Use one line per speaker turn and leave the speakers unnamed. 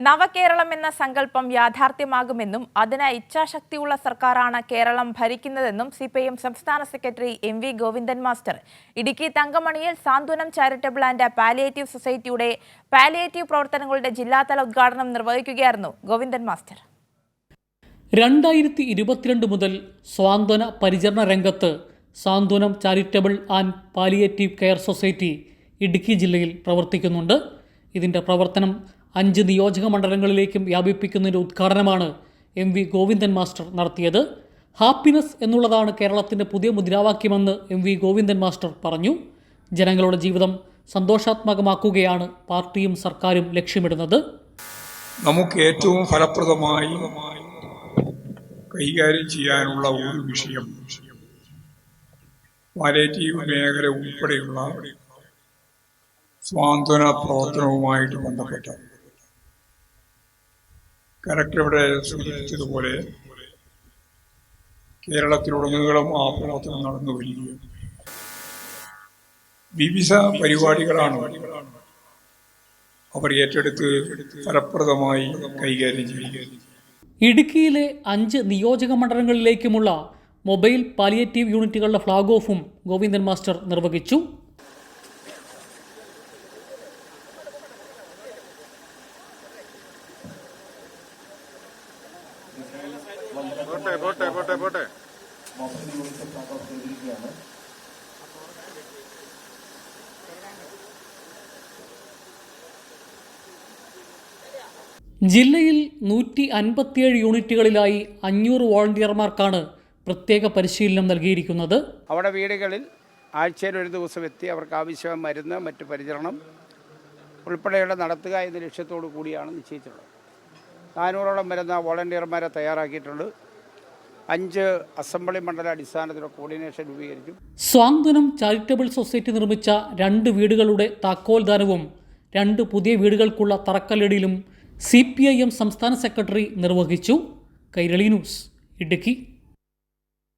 നവകേരളം എന്ന സങ്കല്പം യാഥാർത്ഥ്യമാകുമെന്നും അതിന് ഇച്ഛാശക്തിയുള്ള സർക്കാരാണ് കേരളം ഭരിക്കുന്നതെന്നും സിപിഐഎം സംസ്ഥാന secretary M V. Govindan master Idukki തങ്കമണിയിൽ സാന്ത്വനം ചാരിറ്റബിൾ ആൻഡ് പാലിയേറ്റീവ് സൊസൈറ്റിയുടെ പാലിയേറ്റീവ് പ്രവർത്തനങ്ങളുടെ ജില്ലാതല ഉദ്ഘാടനം നിർവഹിക്കുകയായിരുന്നു ഗോവിന്ദൻ മാസ്റ്റർ.
2022 മുതൽ സ്വാന്തന പരിചരണ രംഗത്ത് Santhwanam charitable and palliative care society Idukki ജില്ലയിൽ പ്രവർത്തിക്കുന്നുണ്ട്. ഇതിൻ്റെ പ്രവർത്തനം 5 നിയോജക മണ്ഡലങ്ങളിലേക്കും വ്യാപിപ്പിക്കുന്നതിൻ്റെ ഉദ്ഘാടനമാണ് എം.വി. ഗോവിന്ദൻ മാസ്റ്റർ നടത്തിയത്. ഹാപ്പിനെസ് എന്നുള്ളതാണ് കേരളത്തിൻ്റെ പുതിയ മുദ്രാവാക്യമെന്ന് എം.വി. ഗോവിന്ദൻ മാസ്റ്റർ പറഞ്ഞു. ജനങ്ങളുടെ ജീവിതം സന്തോഷാത്മകമാക്കുകയാണ് പാർട്ടിയും സർക്കാരും ലക്ഷ്യമിടുന്നത്.
നമുക്ക് ഏറ്റവും ഫലപ്രദമായി കൈകാര്യം ചെയ്യാനുള്ള ഒരു വിഷയം പാലിയേറ്റീവ് മേഖല ഉൾപ്പെടെയുള്ള സ്വാന്തന പ്രവർത്തനവുമായിട്ട് ബന്ധപ്പെട്ട കലക്ടർ ഇവിടെ സൂചിപ്പിച്ചതുപോലെ കേരളത്തിലുടനീളം ആ പ്രവർത്തനം നടന്നു വരികയും വിവിധ പരിപാടികളാണ് അവർ ഏറ്റെടുത്ത് ഫലപ്രദമായി കൈകാര്യം ചെയ്യുക.
ഇടുക്കിയിലെ 5 നിയോജക മണ്ഡലങ്ങളിലേക്കുമുള്ള മൊബൈൽ പാലിയേറ്റീവ് യൂണിറ്റുകളുടെ ഫ്ളാഗ് ഓഫും ഗോവിന്ദൻ മാസ്റ്റർ നിർവഹിച്ചു. ജില്ലയിൽ 157 യൂണിറ്റുകളിലായി 500 വോളണ്ടിയർമാർക്കാണ് പ്രത്യേക പരിശീലനം നൽകിയിരിക്കുന്നത്.
അവിടെ വീടുകളിൽ ആഴ്ചയിൽ ഒരു ദിവസം എത്തി അവർക്ക് ആവശ്യമായ മരുന്ന്, മറ്റ് പരിചരണം ഉൾപ്പെടെയുള്ള നടത്തുക എന്ന ലക്ഷ്യത്തോടു കൂടിയാണ് നിശ്ചയിച്ചിട്ടുള്ളത്. 400ഓളം വരുന്ന വോളണ്ടിയർമാരെ തയ്യാറാക്കിയിട്ടുണ്ട്. 5 അസംബ്ലി മണ്ഡല അടിസ്ഥാനത്തിലുള്ള കോർഡിനേഷൻ രൂപീകരിക്കും.
സ്വാന്തനം ചാരിറ്റബിൾ സൊസൈറ്റി നിർമ്മിച്ച 2 വീടുകളുടെ താക്കോൽദാനവും 2 പുതിയ വീടുകൾക്കുള്ള തറക്കല്ലിടലും സിപിഐഎം സംസ്ഥാന സെക്രട്ടറി നിർവഹിച്ചു. കൈരളി ന്യൂസ്, ഇടുക്കി.